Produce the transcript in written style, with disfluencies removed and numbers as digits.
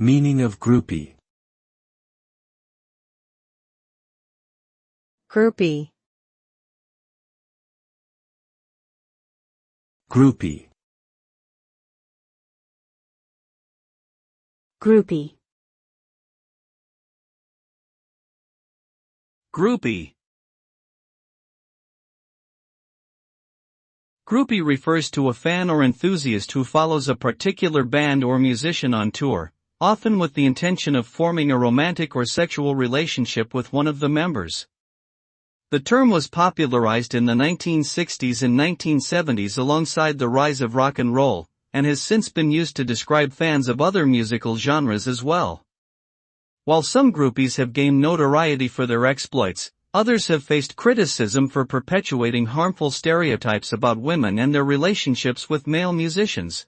Meaning of groupie. Groupie. Groupie. Groupie. Groupie. Groupie refers to a fan or enthusiast who follows a particular band or musician on tour, often with the intention of forming a romantic or sexual relationship with one of the members. The term was popularized in the 1960s and 1970s alongside the rise of rock and roll, and has since been used to describe fans of other musical genres as well. While some groupies have gained notoriety for their exploits, others have faced criticism for perpetuating harmful stereotypes about women and their relationships with male musicians.